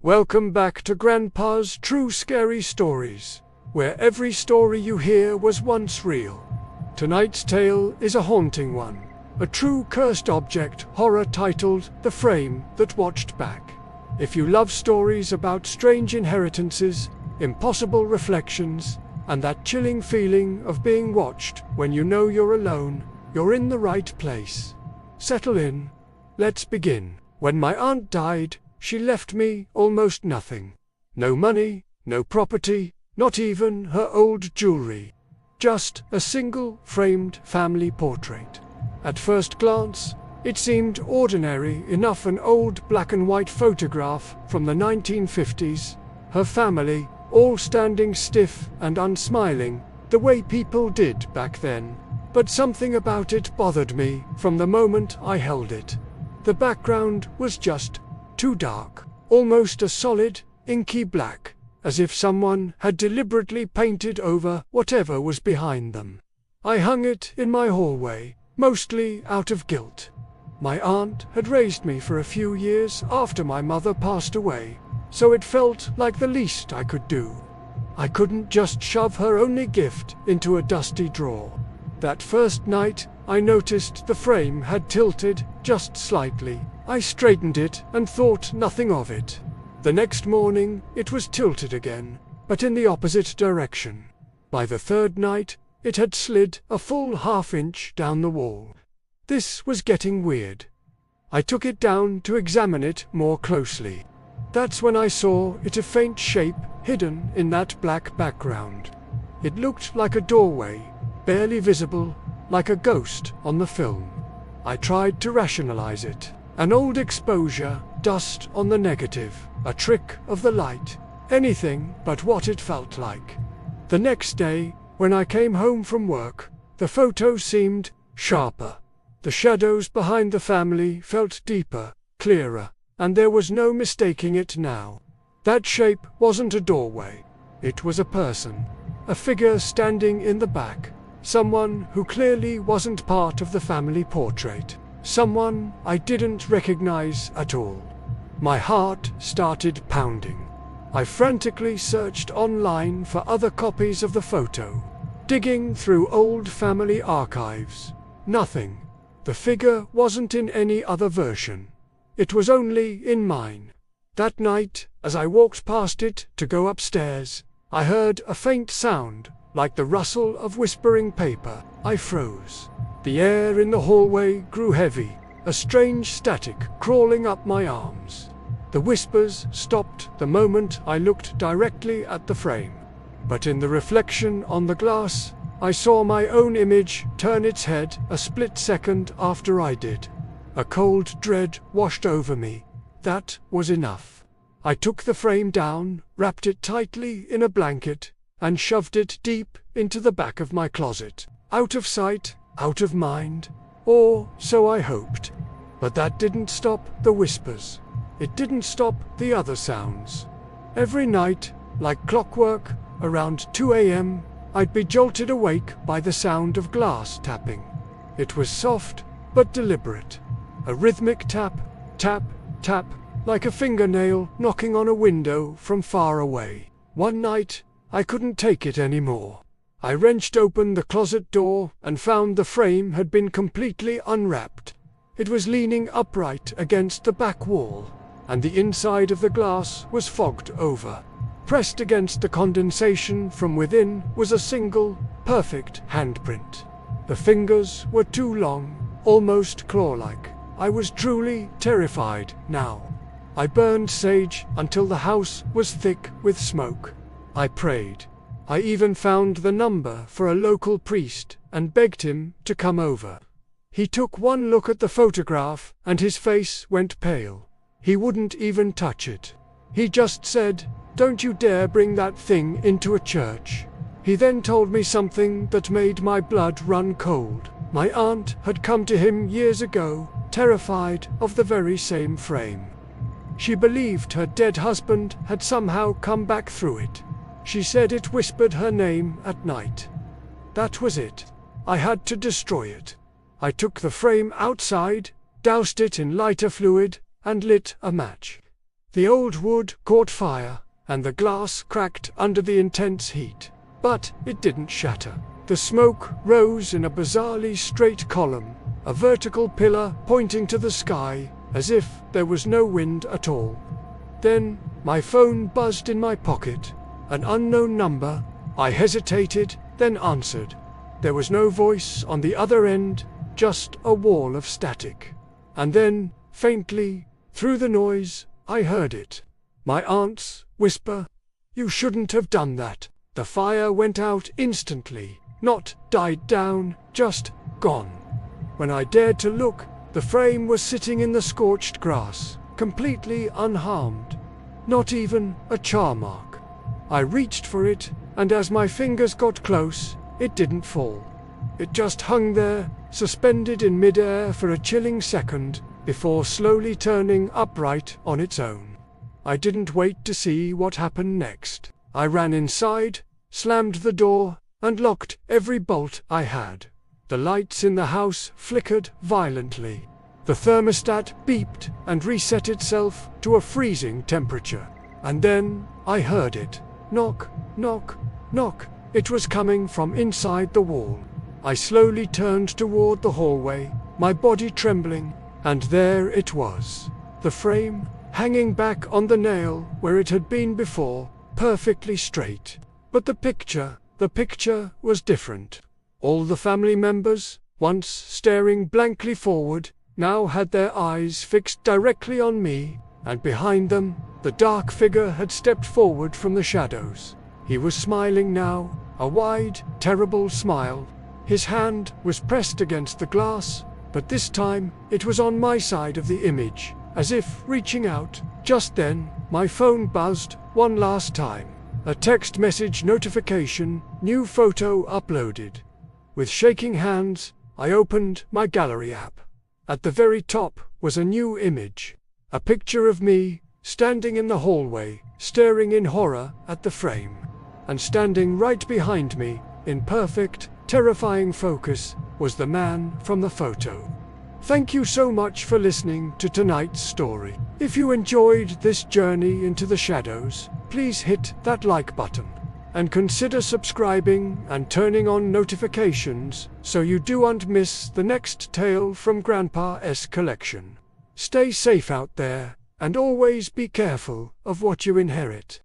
Welcome back to Grandpa's True Scary Stories, where every story you hear was once real. Tonight's tale is a haunting one, a true cursed object horror titled The Frame That Watched Back. If you love stories about strange inheritances, impossible reflections, and that chilling feeling of being watched when you know you're alone, you're in the right place. Settle in. Let's begin. When my aunt died, she left me almost nothing. No money, no property, not even her old jewelry. Just a single framed family portrait. At first glance, it seemed ordinary enough, an old black and white photograph from the 1950s. Her family, all standing stiff and unsmiling, the way people did back then. But something about it bothered me from the moment I held it. The background was just too dark, almost a solid, inky black, as if someone had deliberately painted over whatever was behind them. I hung it in my hallway, mostly out of guilt. My aunt had raised me for a few years after my mother passed away, so it felt like the least I could do. I couldn't just shove her only gift into a dusty drawer. That first night, I noticed the frame had tilted just slightly. I straightened it and thought nothing of it. The next morning, it was tilted again, but in the opposite direction. By the third night, it had slid a full half-inch down the wall. This was getting weird. I took it down to examine it more closely. That's when I saw it, a faint shape hidden in that black background. It looked like a doorway, barely visible, like a ghost on the film. I tried to rationalize it. An old exposure, dust on the negative, a trick of the light, anything but what it felt like. The next day, when I came home from work, the photo seemed sharper. The shadows behind the family felt deeper, clearer, and there was no mistaking it now. That shape wasn't a doorway. It was a person, a figure standing in the back, someone who clearly wasn't part of the family portrait. Someone I didn't recognize at all. My heart started pounding. I frantically searched online for other copies of the photo, digging through old family archives. Nothing. The figure wasn't in any other version. It was only in mine. That night, as I walked past it to go upstairs, I heard a faint sound, like the rustle of whispering paper. I froze. The air in the hallway grew heavy, a strange static crawling up my arms. The whispers stopped the moment I looked directly at the frame. But in the reflection on the glass, I saw my own image turn its head a split second after I did. A cold dread washed over me. That was enough. I took the frame down, wrapped it tightly in a blanket, and shoved it deep into the back of my closet. Out of sight, out of mind, or so I hoped. But that didn't stop the whispers. It didn't stop the other sounds. Every night, like clockwork, around 2 a.m., I'd be jolted awake by the sound of glass tapping. It was soft, but deliberate. A rhythmic tap, tap, tap, like a fingernail knocking on a window from far away. One night, I couldn't take it anymore. I wrenched open the closet door and found the frame had been completely unwrapped. It was leaning upright against the back wall, and the inside of the glass was fogged over. Pressed against the condensation from within was a single, perfect handprint. The fingers were too long, almost claw-like. I was truly terrified now. I burned sage until the house was thick with smoke. I prayed. I even found the number for a local priest and begged him to come over. He took one look at the photograph and his face went pale. He wouldn't even touch it. He just said, "Don't you dare bring that thing into a church." He then told me something that made my blood run cold. My aunt had come to him years ago, terrified of the very same frame. She believed her dead husband had somehow come back through it. She said it whispered her name at night. That was it. I had to destroy it. I took the frame outside, doused it in lighter fluid, and lit a match. The old wood caught fire, and the glass cracked under the intense heat. But it didn't shatter. The smoke rose in a bizarrely straight column, a vertical pillar pointing to the sky, as if there was no wind at all. Then my phone buzzed in my pocket. An unknown number. I hesitated, then answered. There was no voice on the other end, just a wall of static. And then, faintly, through the noise, I heard it. My aunt's whisper. "You shouldn't have done that." The fire went out instantly, not died down, just gone. When I dared to look, the frame was sitting in the scorched grass, completely unharmed. Not even a char mark. I reached for it, and as my fingers got close, it didn't fall. It just hung there, suspended in midair for a chilling second, before slowly turning upright on its own. I didn't wait to see what happened next. I ran inside, slammed the door, and locked every bolt I had. The lights in the house flickered violently. The thermostat beeped and reset itself to a freezing temperature. And then I heard it. Knock, knock, knock. It was coming from inside the wall. I slowly turned toward the hallway, my body trembling, and there it was. The frame, hanging back on the nail where it had been before, perfectly straight. But the picture was different. All the family members, once staring blankly forward, now had their eyes fixed directly on me, and behind them, the dark figure had stepped forward from the shadows. He was smiling now, a wide, terrible smile. His hand was pressed against the glass, but this time it was on my side of the image, as if reaching out. Just then, my phone buzzed one last time. A text message notification, new photo uploaded. With shaking hands, I opened my gallery app. At the very top was a new image. A picture of me, standing in the hallway, staring in horror at the frame. And standing right behind me, in perfect, terrifying focus, was the man from the photo. Thank you so much for listening to tonight's story. If you enjoyed this journey into the shadows, please hit that like button. And consider subscribing and turning on notifications so you don't miss the next tale from Grandpa's collection. Stay safe out there, and always be careful of what you inherit.